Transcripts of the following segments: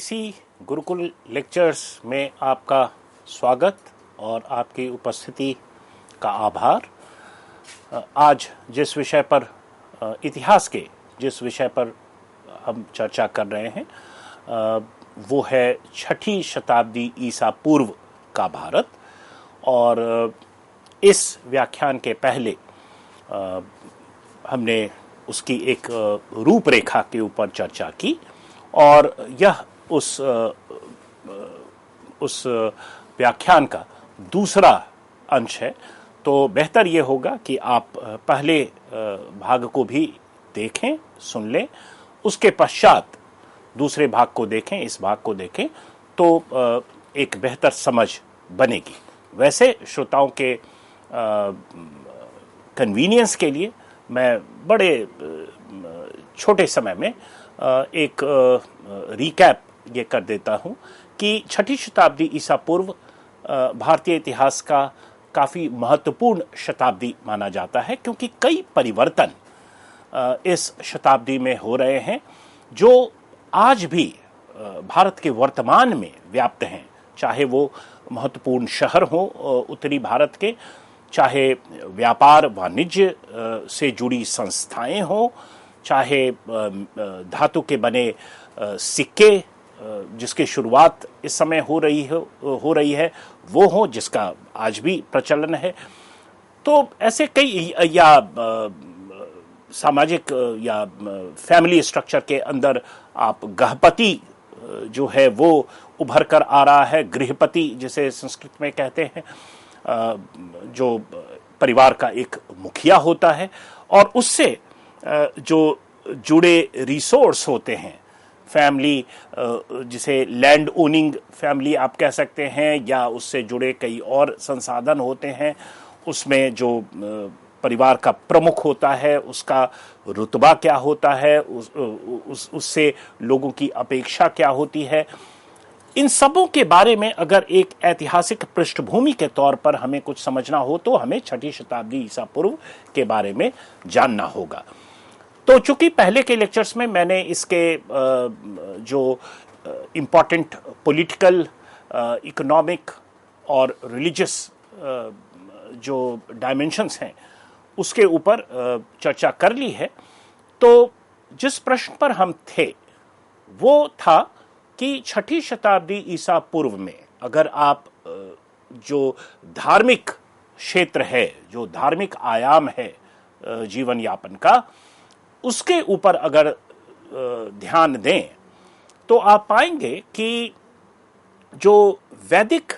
ICC Gurukul lectures में आपका स्वागत और आपकी उपस्थिति का आभार। आज जिस विषय पर इतिहास के जिस विषय पर हम चर्चा कर रहे हैं वो है छठी शताब्दी ईसा पूर्व का भारत। और इस व्याख्यान के पहले हमने उसकी एक रूपरेखा के ऊपर चर्चा की और यह उस व्याख्यान का दूसरा अंश है। तो बेहतर ये होगा कि आप पहले भाग को भी देखें, सुन लें, उसके पश्चात दूसरे भाग को देखें, इस भाग को देखें, तो एक बेहतर समझ बनेगी। वैसे श्रोताओं के कन्वीनियंस के लिए मैं बड़े छोटे समय में एक रिकैप ये कर देता हूँ कि छठी शताब्दी ईसा पूर्व भारतीय इतिहास का काफ़ी महत्वपूर्ण शताब्दी माना जाता है, क्योंकि कई परिवर्तन इस शताब्दी में हो रहे हैं जो आज भी भारत के वर्तमान में व्याप्त हैं। चाहे वो महत्वपूर्ण शहर हो उत्तरी भारत के, चाहे व्यापार वाणिज्य से जुड़ी संस्थाएं हो, चाहे धातु के बने सिक्के जिसकी शुरुआत इस समय हो रही है वो हो, जिसका आज भी प्रचलन है। तो ऐसे कई या सामाजिक या फैमिली स्ट्रक्चर के अंदर आप गृहपति जो है वो उभर कर आ रहा है, गृहपति जिसे संस्कृत में कहते हैं, जो परिवार का एक मुखिया होता है और उससे जो जुड़े रिसोर्स होते हैं, फैमिली जिसे लैंड ओनिंग फैमिली आप कह सकते हैं, या उससे जुड़े कई और संसाधन होते हैं। उसमें जो परिवार का प्रमुख होता है उसका रुतबा क्या होता है, उससे लोगों की अपेक्षा क्या होती है, इन सबों के बारे में अगर एक ऐतिहासिक पृष्ठभूमि के तौर पर हमें कुछ समझना हो तो हमें छठी शताब्दी ईसा पूर्व के बारे में जानना होगा। तो चूंकि पहले के लेक्चर्स में मैंने इसके जो इम्पोर्टेंट पॉलिटिकल, इकोनॉमिक और रिलीजियस जो डायमेंशंस हैं उसके ऊपर चर्चा कर ली है, तो जिस प्रश्न पर हम थे वो था कि छठी शताब्दी ईसा पूर्व में अगर आप जो धार्मिक क्षेत्र है, जो धार्मिक आयाम है जीवन यापन का, उसके ऊपर अगर ध्यान दें तो आप पाएंगे कि जो वैदिक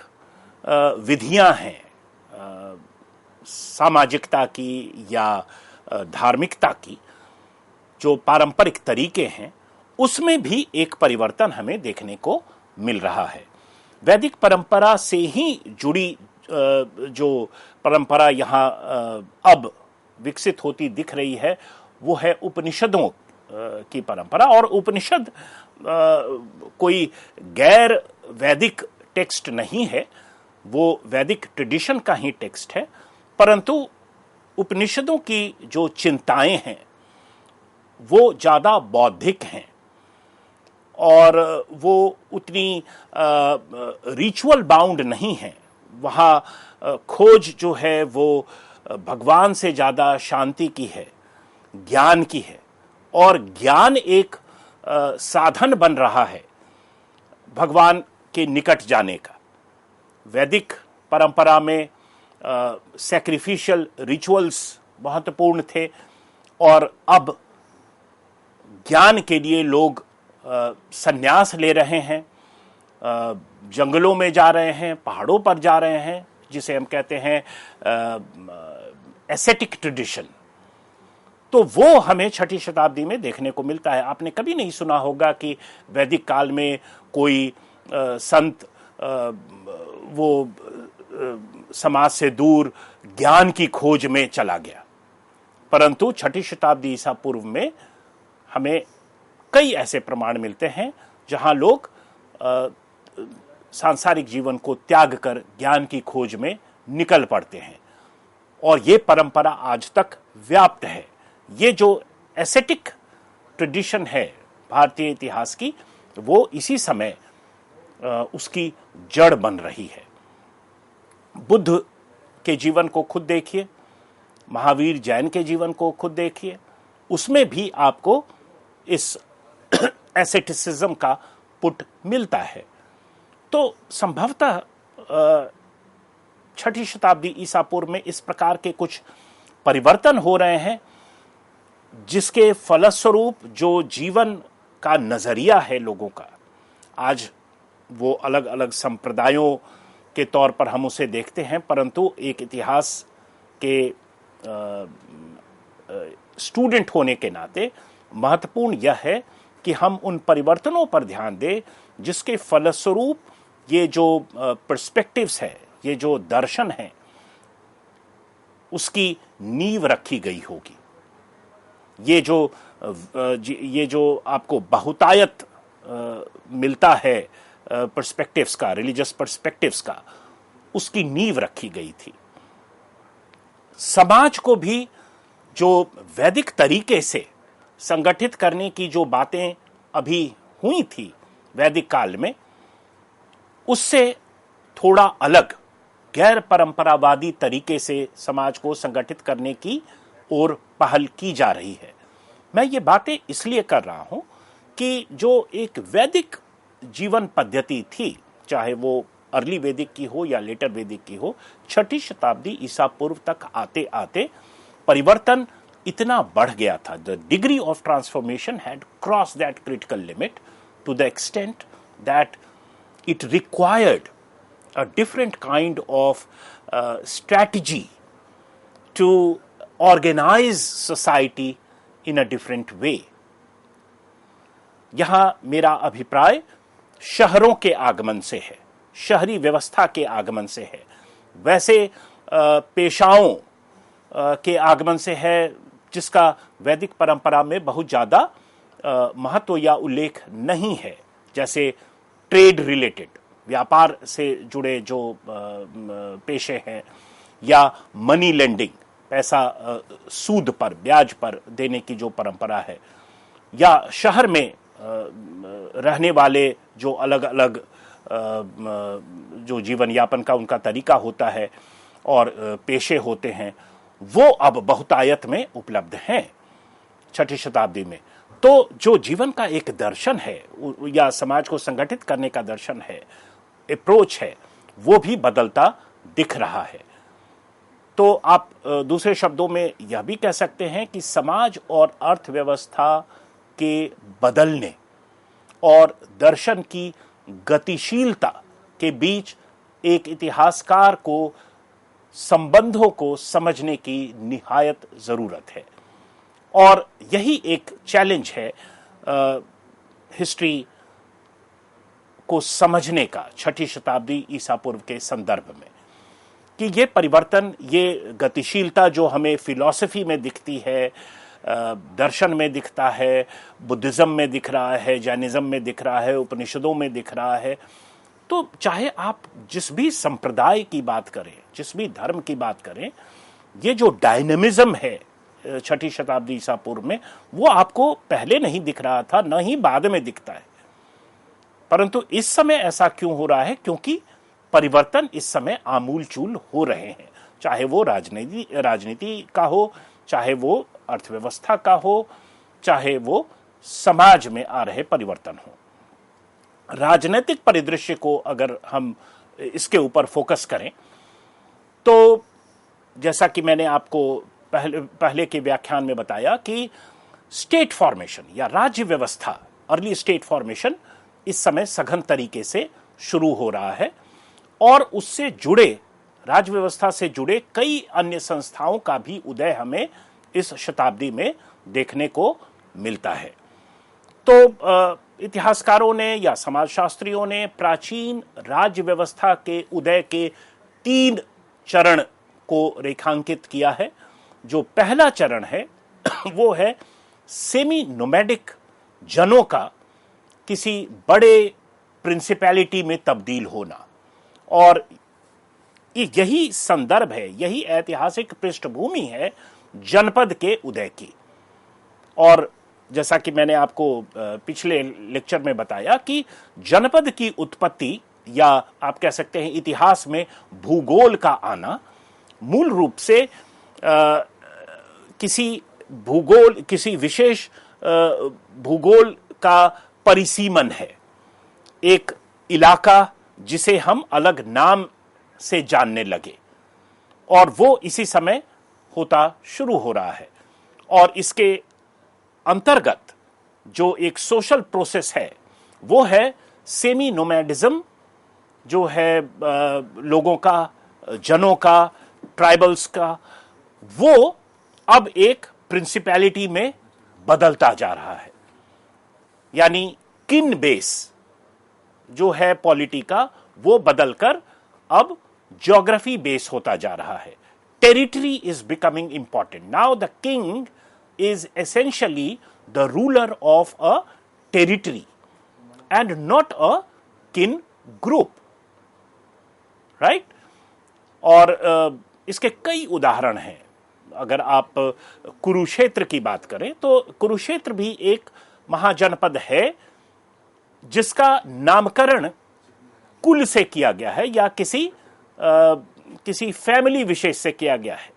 विधियां हैं सामाजिकता की या धार्मिकता की, जो पारंपरिक तरीके हैं, उसमें भी एक परिवर्तन हमें देखने को मिल रहा है। वैदिक परंपरा से ही जुड़ी जो परंपरा यहाँ अब विकसित होती दिख रही है वो है उपनिषदों की परंपरा। और उपनिषद कोई गैर वैदिक टेक्स्ट नहीं है, वो वैदिक ट्रेडिशन का ही टेक्स्ट है, परंतु उपनिषदों की जो चिंताएं हैं वो ज़्यादा बौद्धिक हैं और वो उतनी रिचुअल बाउंड नहीं है। वहाँ खोज जो है वो भगवान से ज़्यादा शांति की है, ज्ञान की है, और ज्ञान एक साधन बन रहा है भगवान के निकट जाने का। वैदिक परंपरा में सैक्रिफिशियल रिचुअल्स महत्वपूर्ण थे और अब ज्ञान के लिए लोग संन्यास ले रहे हैं, जंगलों में जा रहे हैं, पहाड़ों पर जा रहे हैं, जिसे हम कहते हैं एसेटिक ट्रेडिशन। तो वो हमें छठी शताब्दी में देखने को मिलता है। आपने कभी नहीं सुना होगा कि वैदिक काल में कोई संत वो समाज से दूर ज्ञान की खोज में चला गया, परंतु छठी शताब्दी ईसा पूर्व में हमें कई ऐसे प्रमाण मिलते हैं जहां लोग सांसारिक जीवन को त्याग कर ज्ञान की खोज में निकल पड़ते हैं, और ये परंपरा आज तक व्याप्त है। ये जो एसेटिक ट्रेडिशन है भारतीय इतिहास की, वो इसी समय उसकी जड़ बन रही है। बुद्ध के जीवन को खुद देखिए, महावीर जैन के जीवन को खुद देखिए, उसमें भी आपको इस एसेटिसिज्म का पुट मिलता है। तो संभवतः छठी शताब्दी ईसा पूर्व में इस प्रकार के कुछ परिवर्तन हो रहे हैं, जिसके फलस्वरूप जो जीवन का नजरिया है लोगों का, आज वो अलग अलग संप्रदायों के तौर पर हम उसे देखते हैं, परंतु एक इतिहास के स्टूडेंट होने के नाते महत्वपूर्ण यह है कि हम उन परिवर्तनों पर ध्यान दें जिसके फलस्वरूप ये जो पर्सपेक्टिव्स है, ये जो दर्शन है, उसकी नींव रखी गई होगी। ये जो आपको बहुतायत मिलता है पर्सपेक्टिव्स का, रिलीजियस पर्सपेक्टिव्स का, उसकी नींव रखी गई थी। समाज को भी जो वैदिक तरीके से संगठित करने की जो बातें अभी हुई थी वैदिक काल में, उससे थोड़ा अलग गैर परंपरावादी तरीके से समाज को संगठित करने की ओर पहल की जा रही है। मैं ये बातें इसलिए कर रहा हूं कि जो एक वैदिक जीवन पद्धति थी, चाहे वो अर्ली वैदिक की हो या लेटर वैदिक की हो, छठी शताब्दी ईसा पूर्व तक आते आते परिवर्तन इतना बढ़ गया था। The degree of transformation had cross that critical limit to the extent that it required a different kind of strategy to organize society in a different way. यहां मेरा अभिप्राय शहरों के आगमन से है, शहरी व्यवस्था के आगमन से है, वैसे पेशाओं के आगमन से है जिसका वैदिक परंपरा में बहुत ज्यादा महत्व या उल्लेख नहीं है, जैसे ट्रेड रिलेटेड, व्यापार से जुड़े जो पेशे हैं, या मनी लेंडिंग, पैसा सूद पर, ब्याज पर देने की जो परंपरा है, या शहर में रहने वाले जो अलग अलग जो जीवन यापन का उनका तरीका होता है और पेशे होते हैं, वो अब बहुतायत में उपलब्ध हैं छठी शताब्दी में। तो जो जीवन का एक दर्शन है या समाज को संगठित करने का दर्शन है, अप्रोच है, वो भी बदलता दिख रहा है। तो आप दूसरे शब्दों में यह भी कह सकते हैं कि समाज और अर्थव्यवस्था के बदलने और दर्शन की गतिशीलता के बीच एक इतिहासकार को संबंधों को समझने की निहायत जरूरत है। और यही एक चैलेंज है हिस्ट्री को समझने का छठी शताब्दी ईसा पूर्व के संदर्भ में, कि ये परिवर्तन, ये गतिशीलता जो हमें फिलॉसफी में दिखती है, दर्शन में दिखता है, बुद्धिज्म में दिख रहा है, जैनिज्म में दिख रहा है, उपनिषदों में दिख रहा है, तो चाहे आप जिस भी संप्रदाय की बात करें, जिस भी धर्म की बात करें, ये जो डायनेमिज्म है छठी शताब्दी ईसा पूर्व में, वो आपको पहले नहीं दिख रहा था, न ही बाद में दिखता है। परंतु इस समय ऐसा क्यों हो रहा है? क्योंकि परिवर्तन इस समय आमूलचूल हो रहे हैं, चाहे वो राजनीति का हो, चाहे वो अर्थव्यवस्था का हो, चाहे वो समाज में आ रहे परिवर्तन हो। राजनीतिक परिदृश्य को अगर हम इसके ऊपर फोकस करें, तो जैसा कि मैंने आपको पहले के व्याख्यान में बताया कि स्टेट फॉर्मेशन या राज्य व्यवस्था, अर्ली स्टेट फॉर्मेशन इस समय सघन तरीके से शुरू हो रहा है, और उससे जुड़े, राज्य व्यवस्था से जुड़े कई अन्य संस्थाओं का भी उदय हमें इस शताब्दी में देखने को मिलता है। तो इतिहासकारों ने या समाजशास्त्रियों ने प्राचीन राज्य व्यवस्था के उदय के 3 चरण को रेखांकित किया है। जो पहला चरण है वो है सेमी नोमैडिक जनों का किसी बड़े प्रिंसिपैलिटी में तब्दील होना, और यही संदर्भ है, यही ऐतिहासिक पृष्ठभूमि है जनपद के उदय की। और जैसा कि मैंने आपको पिछले लेक्चर में बताया कि जनपद की उत्पत्ति या आप कह सकते हैं इतिहास में भूगोल का आना मूल रूप से किसी विशेष भूगोल का परिसीमन है, एक इलाका जिसे हम अलग नाम से जानने लगे, और वो इसी समय होता शुरू हो रहा है। और इसके अंतर्गत जो एक सोशल प्रोसेस है वो है सेमी नोमैडिज्म, जो है लोगों का, जनों का, ट्राइबल्स का, वो अब एक प्रिंसिपैलिटी में बदलता जा रहा है। यानी किन बेस जो है पॉलिटी का वो बदलकर अब ज्योग्राफी बेस होता जा रहा है। Territory is becoming important now. The king is essentially the ruler of a territory and not a किन ग्रुप, राइट। और इसके कई उदाहरण हैं। अगर आप कुरुक्षेत्र की बात करें तो कुरुक्षेत्र भी एक महाजनपद है जिसका नामकरण कुल से किया गया है या किसी फैमिली विशेष से किया गया है,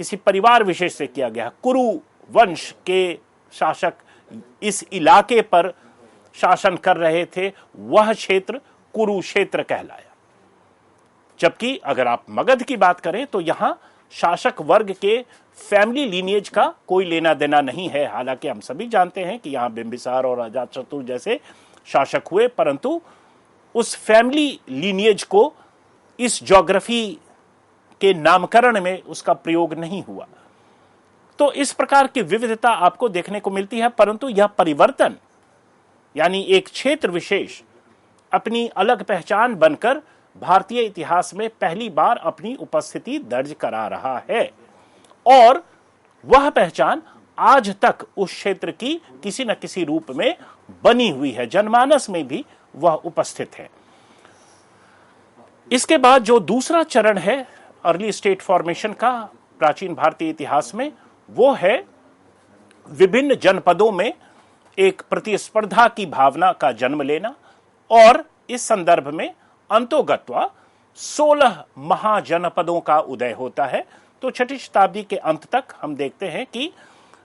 किसी परिवार विशेष से किया गया है। कुरु वंश के शासक इस इलाके पर शासन कर रहे थे, वह क्षेत्र कुरुक्षेत्र कहलाया। जबकि अगर आप मगध की बात करें तो यहां शासक वर्ग के फैमिली लीनिएज का कोई लेना देना नहीं है। हालांकि हम सभी जानते हैं कि यहां बिंबिसार और अजातशत्रु जैसे शासक हुए, परंतु उस फैमिली लीनिएज को इस ज्योग्राफी के नामकरण में उसका प्रयोग नहीं हुआ। तो इस प्रकार की विविधता आपको देखने को मिलती है, परंतु यह परिवर्तन यानी एक क्षेत्र विशेष अपनी अलग पहचान बनकर भारतीय इतिहास में पहली बार अपनी उपस्थिति दर्ज करा रहा है, और वह पहचान आज तक उस क्षेत्र की किसी न किसी रूप में बनी हुई है, जनमानस में भी वह उपस्थित है। इसके बाद जो दूसरा चरण है अर्ली स्टेट फॉर्मेशन का प्राचीन भारतीय इतिहास में, वो है विभिन्न जनपदों में एक प्रतिस्पर्धा की भावना का जन्म लेना, और इस संदर्भ में अंतोगत्वा 16 महाजनपदों का उदय होता है। तो छठी शताब्दी के अंत तक हम देखते हैं कि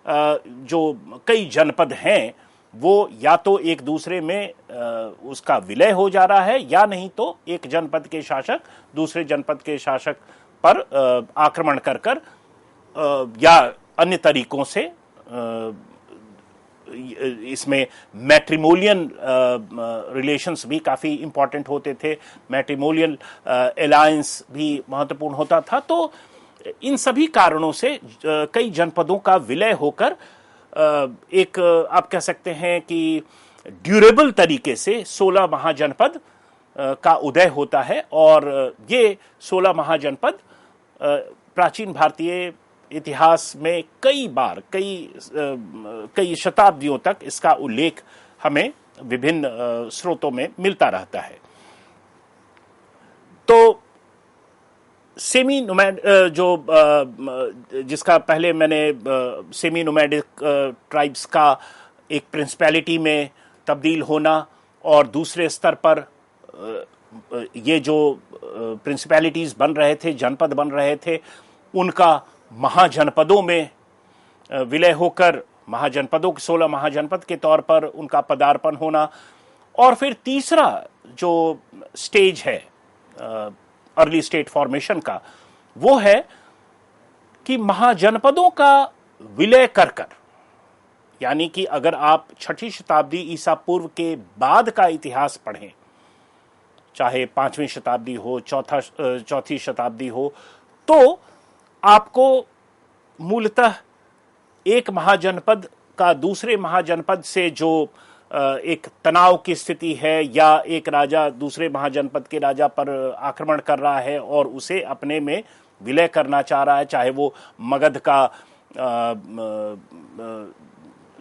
जो कई जनपद हैं वो या तो एक दूसरे में उसका विलय हो जा रहा है, या नहीं तो एक जनपद के शासक दूसरे जनपद के शासक पर आक्रमण कर या अन्य तरीकों से, इसमें मैट्रिमोनियल रिलेशंस भी काफी इंपॉर्टेंट होते थे, मैट्रिमोनियल अलायंस भी महत्वपूर्ण होता था। तो इन सभी कारणों से कई जनपदों का विलय होकर एक आप कह सकते हैं कि ड्यूरेबल तरीके से 16 महाजनपद का उदय होता है, और ये 16 महाजनपद प्राचीन भारतीय इतिहास में कई बार कई शताब्दियों तक इसका उल्लेख हमें विभिन्न स्रोतों में मिलता रहता है। तो सेमी नोमैड जो जिसका पहले मैंने सेमी नोमैडिक ट्राइब्स का एक प्रिंसिपैलिटी में तब्दील होना, और दूसरे स्तर पर ये जो प्रिंसिपैलिटीज बन रहे थे, जनपद बन रहे थे, उनका महाजनपदों में विलय होकर महाजनपदों के 16 महाजनपद के तौर पर उनका पदार्पण होना, और फिर तीसरा जो स्टेज है अर्ली स्टेट फॉर्मेशन का, वो है कि महाजनपदों का विलय कर यानी कि अगर आप छठी शताब्दी ईसा पूर्व के बाद का इतिहास पढ़ें, चाहे 5वीं शताब्दी हो, चौथी शताब्दी हो, तो आपको मूलतः एक महाजनपद का दूसरे महाजनपद से जो एक तनाव की स्थिति है, या एक राजा दूसरे महाजनपद के राजा पर आक्रमण कर रहा है और उसे अपने में विलय करना चाह रहा है, चाहे वो मगध का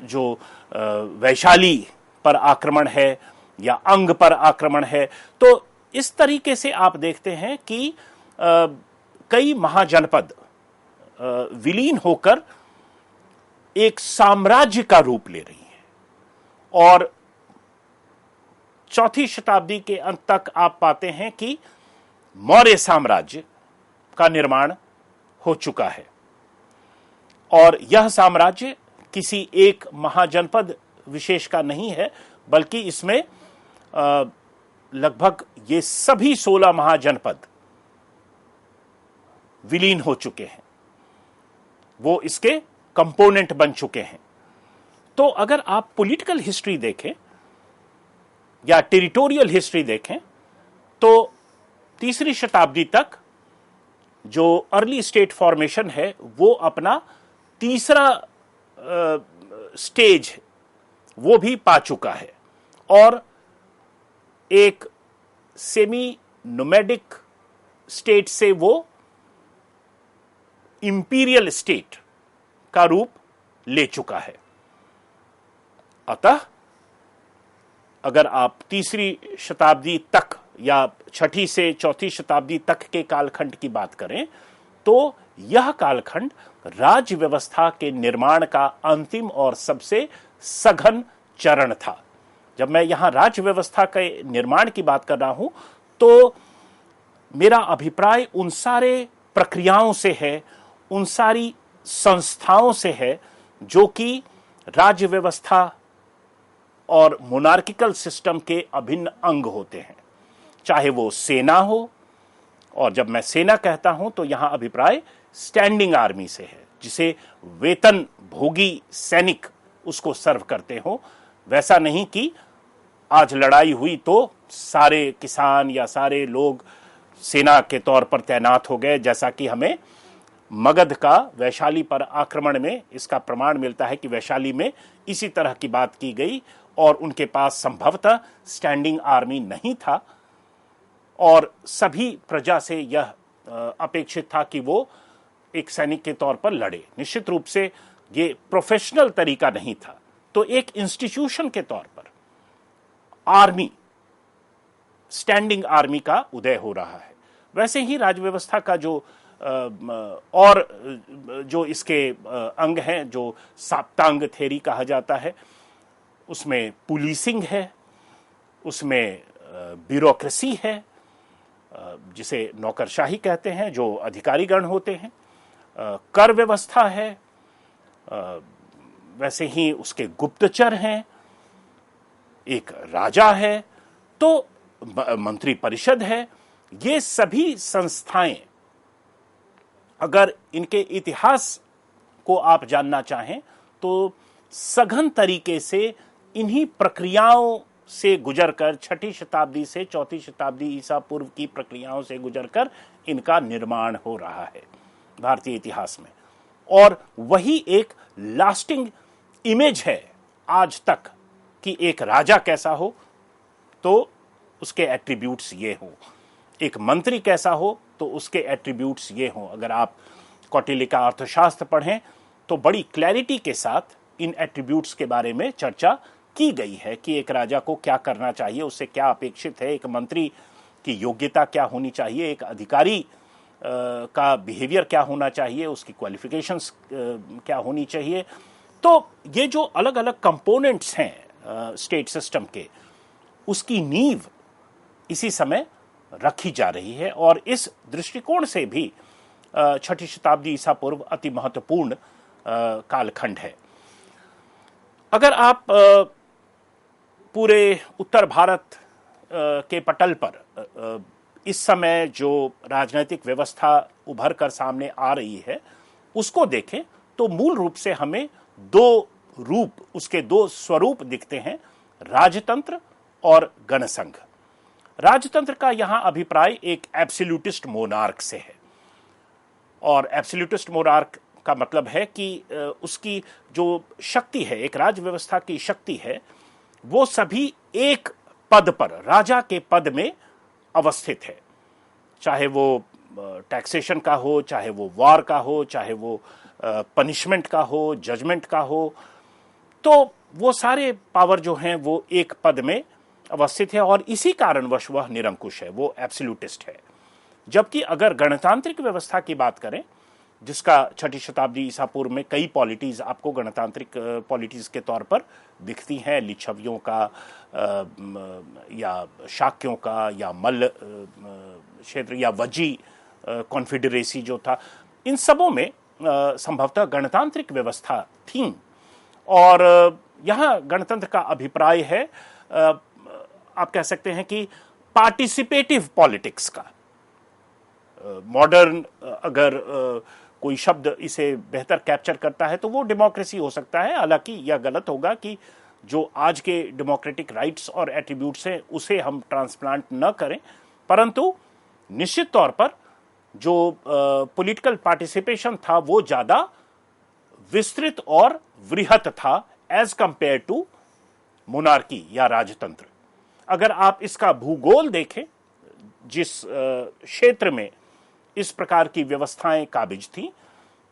जो वैशाली पर आक्रमण है या अंग पर आक्रमण है। तो इस तरीके से आप देखते हैं कि कई महाजनपद विलीन होकर एक साम्राज्य का रूप ले रही हैं। और चौथी शताब्दी के अंत तक आप पाते हैं कि मौर्य साम्राज्य का निर्माण हो चुका है, और यह साम्राज्य किसी एक महाजनपद विशेष का नहीं है, बल्कि इसमें लगभग ये सभी 16 महाजनपद विलीन हो चुके हैं, वो इसके कंपोनेंट बन चुके हैं। तो अगर आप पॉलिटिकल हिस्ट्री देखें या टेरिटोरियल हिस्ट्री देखें, तो तीसरी शताब्दी तक जो अर्ली स्टेट फॉर्मेशन है वो अपना तीसरा स्टेज वो भी पा चुका है, और एक सेमी नोमैडिक स्टेट से वो इंपीरियल स्टेट का रूप ले चुका है। अतः अगर आप तीसरी शताब्दी तक या छठी से चौथी शताब्दी तक के कालखंड की बात करें, तो यह कालखंड राज्य व्यवस्था के निर्माण का अंतिम और सबसे सघन चरण था। जब मैं यहां राज्य व्यवस्था के निर्माण की बात कर रहा हूं, तो मेरा अभिप्राय उन सारे प्रक्रियाओं से है, उन सारी संस्थाओं से है जो कि राज्य व्यवस्था और मोनार्किकल सिस्टम के अभिन्न अंग होते हैं। चाहे वो सेना हो, और जब मैं सेना कहता हूं तो यहां अभिप्राय स्टैंडिंग आर्मी से है, जिसे वेतन भोगी सैनिक उसको सर्व करते हो। वैसा नहीं कि आज लड़ाई हुई तो सारे किसान या सारे लोग सेना के तौर पर तैनात हो गए, जैसा कि हमें मगध का वैशाली पर आक्रमण में इसका प्रमाण मिलता है कि वैशाली में इसी तरह की बात की गई, और उनके पास संभवतः स्टैंडिंग आर्मी नहीं था, और सभी प्रजा से यह अपेक्षित था कि वो एक सैनिक के तौर पर लड़े। निश्चित रूप से ये प्रोफेशनल तरीका नहीं था। तो एक इंस्टीट्यूशन के तौर पर आर्मी, स्टैंडिंग आर्मी का उदय हो रहा है। वैसे ही राज्य व्यवस्था का जो और जो इसके अंग हैं, जो साप्तांग थ्योरी कहा जाता है, उसमें पुलिसिंग है, उसमें ब्यूरोक्रेसी है, जिसे नौकरशाही कहते हैं, जो अधिकारीगण होते हैं, कर व्यवस्था है, वैसे ही उसके गुप्तचर हैं, एक राजा है, तो मंत्री परिषद है। ये सभी संस्थाएं, अगर इनके इतिहास को आप जानना चाहें तो सघन तरीके से इन्हीं प्रक्रियाओं से गुजरकर, छठी शताब्दी से चौथी शताब्दी ईसा पूर्व की प्रक्रियाओं से गुजरकर इनका निर्माण हो रहा है भारतीय इतिहास में। और वही एक लास्टिंग इमेज है आज तक कि एक राजा कैसा हो तो उसके एट्रीब्यूट्स ये हों, एक मंत्री कैसा हो तो उसके एट्रीब्यूट्स ये हों। अगर आप कौटिल्य का अर्थशास्त्र पढ़ें तो बड़ी क्लैरिटी के साथ इन एट्रीब्यूट्स के बारे में चर्चा की गई है कि एक राजा को क्या करना चाहिए, उससे क्या अपेक्षित है, एक मंत्री की योग्यता क्या होनी चाहिए, एक अधिकारी का बिहेवियर क्या होना चाहिए, उसकी क्वालिफिकेशंस क्या होनी चाहिए। तो ये जो अलग अलग कंपोनेंट्स हैं स्टेट सिस्टम के, उसकी नींव इसी समय रखी जा रही है, और इस दृष्टिकोण से भी छठी शताब्दी ईसा पूर्व अति महत्वपूर्ण कालखंड है। अगर आप पूरे उत्तर भारत के पटल पर इस समय जो राजनीतिक व्यवस्था उभर कर सामने आ रही है उसको देखें तो मूल रूप से हमें दो रूप, उसके दो स्वरूप दिखते हैं, राजतंत्र और गणसंघ। राजतंत्र का यहां अभिप्राय एक एब्सोल्यूटिस्ट मोनार्क से है, और एब्सोल्यूटिस्ट मोनार्क का मतलब है कि उसकी जो शक्ति है, एक राज्य व्यवस्था की शक्ति है, वो सभी एक पद पर, राजा के पद में अवस्थित है। चाहे वो टैक्सेशन का हो, चाहे वो वॉर का हो, चाहे वो पनिशमेंट का हो, जजमेंट का हो, तो वो सारे पावर जो हैं वो एक पद में अवस्थित है, और इसी कारणवश वह निरंकुश है, वो एब्सोल्यूटिस्ट है। जबकि अगर गणतांत्रिक व्यवस्था की बात करें जिसका छठी शताब्दी ईसा पूर्व में कई पॉलिटीज आपको गणतांत्रिक पॉलिटीज के तौर पर दिखती हैं, लिच्छवियों का या शाक्यों का या मल्ल क्षेत्र या वज्जी कॉन्फेडरेसी जो था, इन सबों में संभवतः गणतांत्रिक व्यवस्था थी। और यहाँ गणतंत्र का अभिप्राय है, आप कह सकते हैं कि पार्टिसिपेटिव पॉलिटिक्स का। मॉडर्न अगर कोई शब्द इसे बेहतर कैप्चर करता है तो वो डेमोक्रेसी हो सकता है। हालांकि यह गलत होगा कि जो आज के डेमोक्रेटिक राइट्स और एट्रीब्यूट्स हैं उसे हम ट्रांसप्लांट न करें, परंतु निश्चित तौर पर जो पॉलिटिकल पार्टिसिपेशन था वो ज्यादा विस्तृत और वृहत था एज कंपेयर टू मोनार्की या राजतंत्र। अगर आप इसका भूगोल देखें, जिस क्षेत्र में इस प्रकार की व्यवस्थाएं काबिज थी,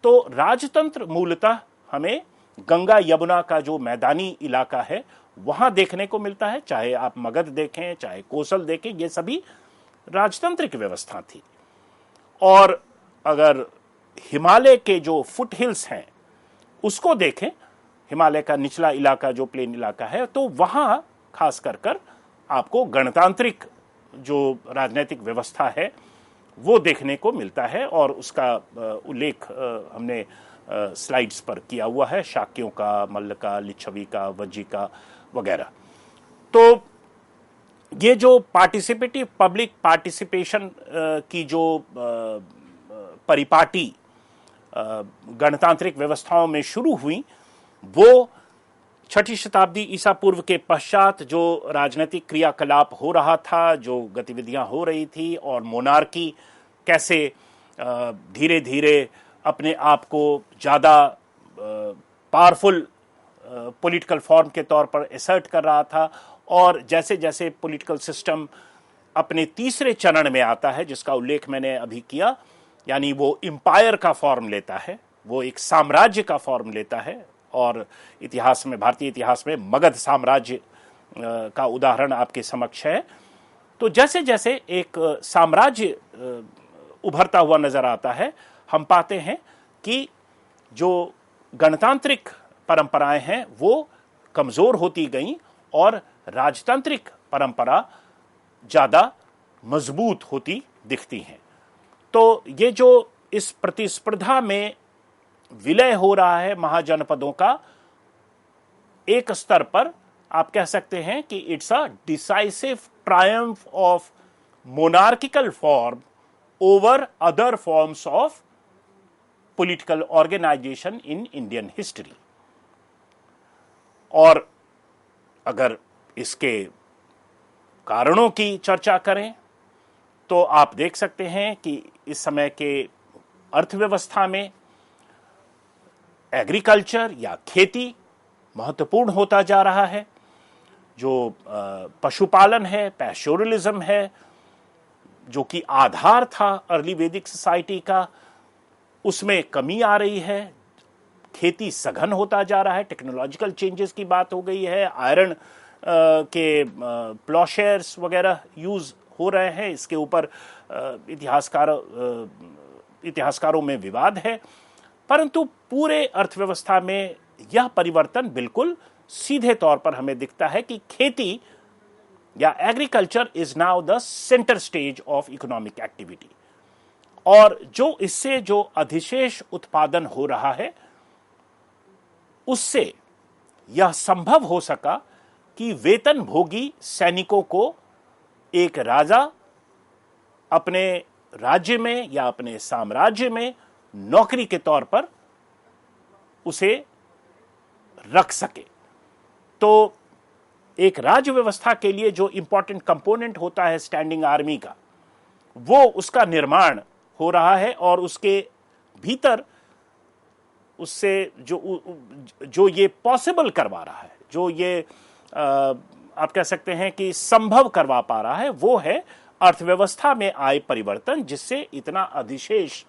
तो राजतंत्र मूलतः हमें गंगा यमुना का जो मैदानी इलाका है वहां देखने को मिलता है। चाहे आप मगध देखें, चाहे कोसल देखें, ये सभी राजतंत्रिक व्यवस्था थी। और अगर हिमालय के जो फुट हिल्स हैं उसको देखें, हिमालय का निचला इलाका जो प्लेन इलाका है, तो वहां खास कर आपको गणतांत्रिक जो राजनीतिक व्यवस्था है वो देखने को मिलता है। और उसका उल्लेख हमने स्लाइड्स पर किया हुआ है, शाक्यों का, मल्ल का, लिच्छवी का, वज्जी का वगैरह। तो ये जो पार्टिसिपेटिव पब्लिक पार्टिसिपेशन की जो परिपाटी गणतांत्रिक व्यवस्थाओं में शुरू हुई, वो छठी शताब्दी ईसा पूर्व के पश्चात जो राजनीतिक क्रियाकलाप हो रहा था, जो गतिविधियां हो रही थी, और मोनार्की कैसे धीरे धीरे अपने आप को ज़्यादा पावरफुल पॉलिटिकल फॉर्म के तौर पर एसर्ट कर रहा था, और जैसे जैसे पॉलिटिकल सिस्टम अपने तीसरे चरण में आता है, जिसका उल्लेख मैंने अभी किया, यानी वो एम्पायर का फॉर्म लेता है, वो एक साम्राज्य का फॉर्म लेता है। और इतिहास में, भारतीय इतिहास में मगध साम्राज्य का उदाहरण आपके समक्ष है। तो जैसे जैसे एक साम्राज्य उभरता हुआ नजर आता है, हम पाते हैं कि जो गणतांत्रिक परंपराएं हैं वो कमजोर होती गईं और राजतांत्रिक परंपरा ज्यादा मजबूत होती दिखती हैं। तो ये जो इस प्रतिस्पर्धा में विलय हो रहा है महाजनपदों का, एक स्तर पर आप कह सकते हैं कि it's a decisive triumph of monarchical form over other forms of political organisation in Indian history. और अगर इसके कारणों की चर्चा करें तो आप देख सकते हैं कि इस समय के अर्थव्यवस्था में एग्रीकल्चर या खेती महत्वपूर्ण होता जा रहा है। जो पशुपालन है, पैस्टोरलिज्म है, जो कि आधार था अर्ली वैदिक सोसाइटी का, उसमें कमी आ रही है। खेती सघन होता जा रहा है, टेक्नोलॉजिकल चेंजेस की बात हो गई है, आयरन के प्लॉशेयर्स वगैरह यूज हो रहे हैं। इसके ऊपर इतिहासकारों में विवाद है, परंतु पूरे अर्थव्यवस्था में यह परिवर्तन बिल्कुल सीधे तौर पर हमें दिखता है कि खेती या agriculture is now the centre stage of economic activity. और जो इससे जो अधिशेष उत्पादन हो रहा है, उससे यह संभव हो सका कि वेतन भोगी सैनिकों को एक राजा अपने राज्य में या अपने साम्राज्य में नौकरी के तौर पर उसे रख सके। तो एक राज्य व्यवस्था के लिए जो इंपॉर्टेंट कंपोनेंट होता है स्टैंडिंग आर्मी का, वो उसका निर्माण हो रहा है। और उसके भीतर उससे जो ये पॉसिबल करवा रहा है, जो ये आप कह सकते हैं कि संभव करवा पा रहा है, वो है अर्थव्यवस्था में आए परिवर्तन, जिससे इतना अधिशेष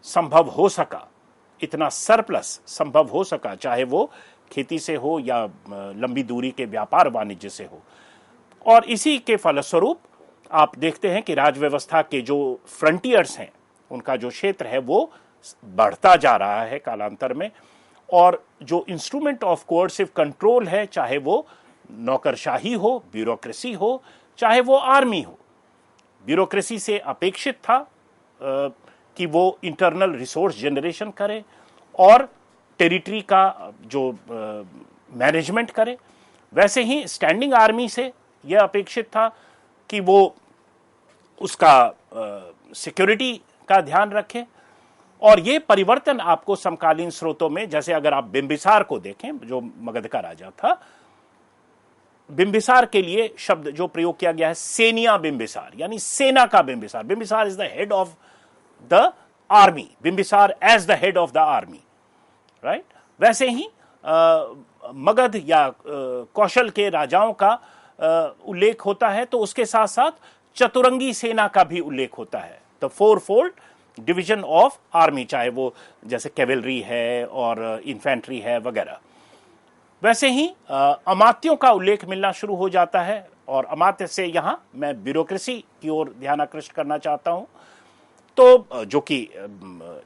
संभव हो सका, इतना सरप्लस संभव हो सका, चाहे वो खेती से हो या लंबी दूरी के व्यापार वाणिज्य से हो। और इसी के फलस्वरूप आप देखते हैं कि राज व्यवस्था के जो फ्रंटियर्स हैं उनका जो क्षेत्र है वो बढ़ता जा रहा है कालांतर में। और जो इंस्ट्रूमेंट ऑफ कोर्सिव कंट्रोल है, चाहे वो नौकरशाही हो, ब्यूरोक्रेसी हो, चाहे वो आर्मी हो, ब्यूरोक्रेसी से अपेक्षित था कि वो इंटरनल रिसोर्स जनरेशन करे और टेरिटरी का जो मैनेजमेंट करे, वैसे ही स्टैंडिंग आर्मी से यह अपेक्षित था कि वो उसका सिक्योरिटी का ध्यान रखे। और ये परिवर्तन आपको समकालीन स्रोतों में, जैसे अगर आप बिंबिसार को देखें जो मगध का राजा था, बिंबिसार के लिए शब्द जो प्रयोग किया गया है सेनिया बिंबिसार, यानी सेना का Bimbisara. Bimbisara is the head of the army, Bimbisara as the head of the army, right. वैसे ही मगध या कौशल के राजाओं का उल्लेख होता है, तो उसके साथ साथ चतुरंगी सेना का भी उल्लेख होता है, the four fold division of army, चाहे वो जैसे कैवेलरी है और इन्फेंट्री है वगैरह। वैसे ही अमात्यों का उल्लेख मिलना शुरू हो जाता है, और अमात्य से यहां मैं ब्यूरोक्रेसी की ओर ध्यान आकृष्ट करना चाहता हूं, तो जो कि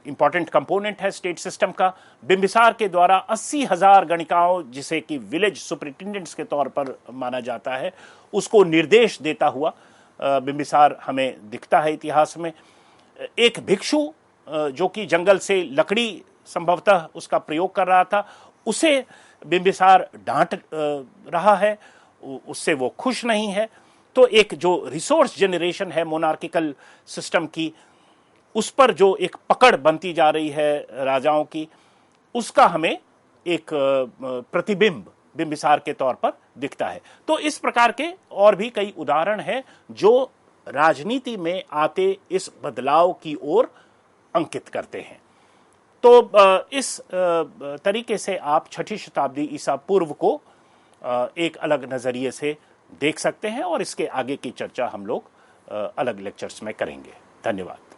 इंपॉर्टेंट कंपोनेंट है स्टेट सिस्टम का। बिंबिसार के द्वारा 80,000 गणिकाओं, जिसे कि विलेज सुपरिटेंडेंट्स के तौर पर माना जाता है, उसको निर्देश देता हुआ बिंबिसार हमें दिखता है इतिहास में। एक भिक्षु जो कि जंगल से लकड़ी संभवतः उसका प्रयोग कर रहा था, उसे बिंबिसार डांट रहा है, उससे वो खुश नहीं है। तो एक जो रिसोर्स जनरेशन है मोनार्किकल सिस्टम की, उस पर जो एक पकड़ बनती जा रही है राजाओं की, उसका हमें एक प्रतिबिंब बिंबिसार के तौर पर दिखता है। तो इस प्रकार के और भी कई उदाहरण हैं जो राजनीति में आते इस बदलाव की ओर अंकित करते हैं। तो इस तरीके से आप 6ठी शताब्दी ईसा पूर्व को एक अलग नजरिए से देख सकते हैं, और इसके आगे की चर्चा हम लोग अलग लेक्चर्स में करेंगे। धन्यवाद।